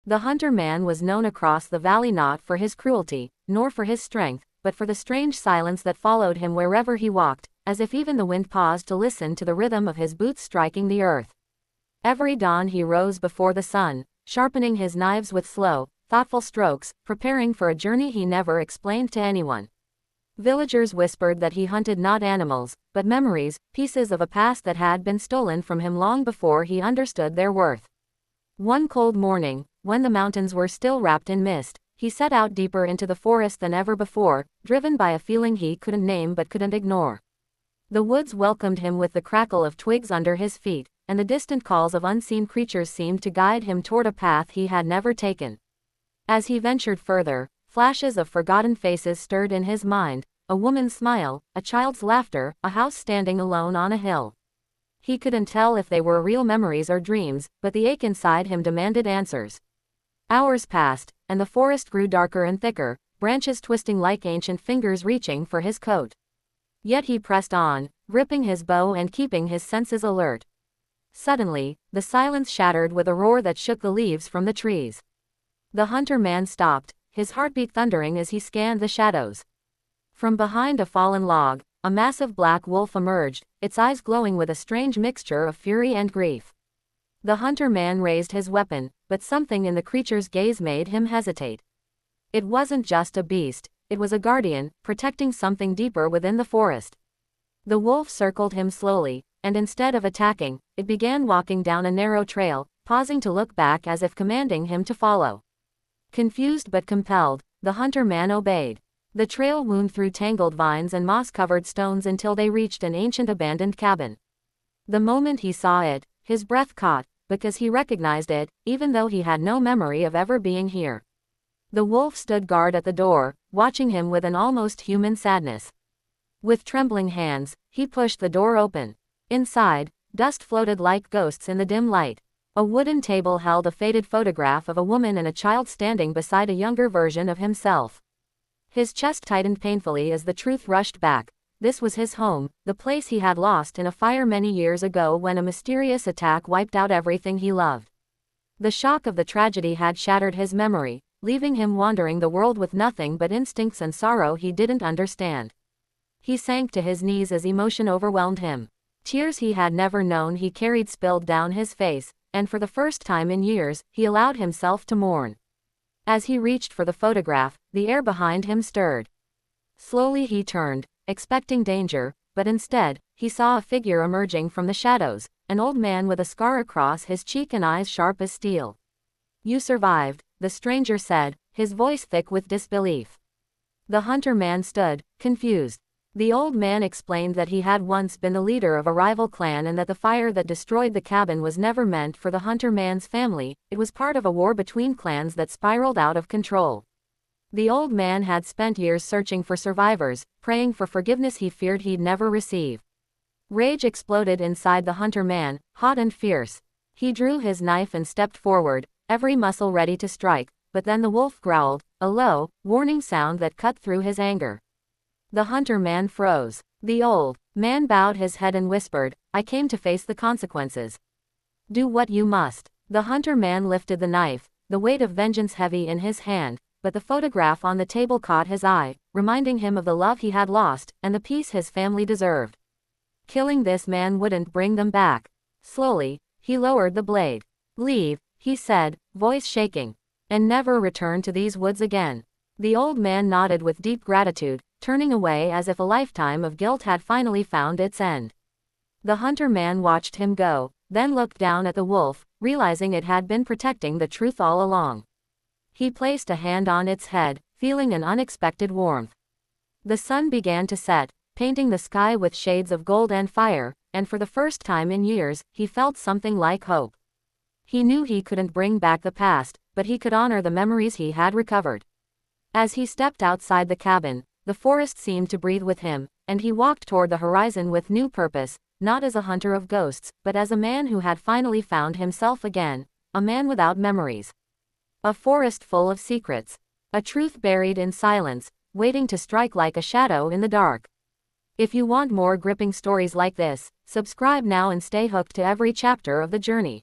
The hunter man was known across the valley not for his cruelty, nor for his strength, but for the strange silence that followed him wherever he walked, as if even the wind paused to listen to the rhythm of his boots striking the earth. Every dawn he rose before the sun, sharpening his knives with slow, thoughtful strokes, preparing for a journey he never explained to anyone. Villagers whispered that he hunted not animals, but memories, pieces of a past that had been stolen from him long before he understood their worth. One cold morning, when the mountains were still wrapped in mist, he set out deeper into the forest than ever before, driven by a feeling he couldn't name but couldn't ignore. The woods welcomed him with the crackle of twigs under his feet, and the distant calls of unseen creatures seemed to guide him toward a path he had never taken. As he ventured further, flashes of forgotten faces stirred in his mind, a woman's smile, a child's laughter, a house standing alone on a hill. He couldn't tell if they were real memories or dreams, but the ache inside him demanded answers. Hours passed, and the forest grew darker and thicker, branches twisting like ancient fingers reaching for his coat. Yet he pressed on, gripping his bow and keeping his senses alert. Suddenly, the silence shattered with a roar that shook the leaves from the trees. The hunter man stopped, his heartbeat thundering as he scanned the shadows. From behind a fallen log, a massive black wolf emerged, its eyes glowing with a strange mixture of fury and grief. The hunter man raised his weapon, but something in the creature's gaze made him hesitate. It wasn't just a beast, it was a guardian, protecting something deeper within the forest. The wolf circled him slowly, and instead of attacking, it began walking down a narrow trail, pausing to look back as if commanding him to follow. Confused but compelled, the hunter man obeyed. The trail wound through tangled vines and moss-covered stones until they reached an ancient abandoned cabin. The moment he saw it, his breath caught, because he recognized it, even though he had no memory of ever being here. The wolf stood guard at the door, watching him with an almost human sadness. With trembling hands, he pushed the door open. Inside, dust floated like ghosts in the dim light. A wooden table held a faded photograph of a woman and a child standing beside a younger version of himself. His chest tightened painfully as the truth rushed back. This was his home, the place he had lost in a fire many years ago when a mysterious attack wiped out everything he loved. The shock of the tragedy had shattered his memory, leaving him wandering the world with nothing but instincts and sorrow he didn't understand. He sank to his knees as emotion overwhelmed him. Tears he had never known he carried spilled down his face, and for the first time in years, he allowed himself to mourn. As he reached for the photograph, the air behind him stirred. Slowly he turned, expecting danger, but instead, he saw a figure emerging from the shadows, an old man with a scar across his cheek and eyes sharp as steel. "You survived," the stranger said, his voice thick with disbelief. The hunter man stood, confused. The old man explained that he had once been the leader of a rival clan and that the fire that destroyed the cabin was never meant for the hunter man's family, it was part of a war between clans that spiraled out of control. The old man had spent years searching for survivors, praying for forgiveness he feared he'd never receive. Rage exploded inside the hunter man, hot and fierce. He drew his knife and stepped forward, every muscle ready to strike, but then the wolf growled, a low, warning sound that cut through his anger. The hunter man froze. The old man bowed his head and whispered, "I came to face the consequences. Do what you must." The hunter man lifted the knife, the weight of vengeance heavy in his hand, but the photograph on the table caught his eye, reminding him of the love he had lost, and the peace his family deserved. Killing this man wouldn't bring them back. Slowly, he lowered the blade. "Leave," he said, voice shaking, "and never return to these woods again." The old man nodded with deep gratitude, turning away as if a lifetime of guilt had finally found its end. The hunter man watched him go, then looked down at the wolf, realizing it had been protecting the truth all along. He placed a hand on its head, feeling an unexpected warmth. The sun began to set, painting the sky with shades of gold and fire, and for the first time in years, he felt something like hope. He knew he couldn't bring back the past, but he could honor the memories he had recovered. As he stepped outside the cabin, the forest seemed to breathe with him, and he walked toward the horizon with new purpose, not as a hunter of ghosts, but as a man who had finally found himself again, a man without memories. A forest full of secrets. A truth buried in silence, waiting to strike like a shadow in the dark. If you want more gripping stories like this, subscribe now and stay hooked to every chapter of the journey.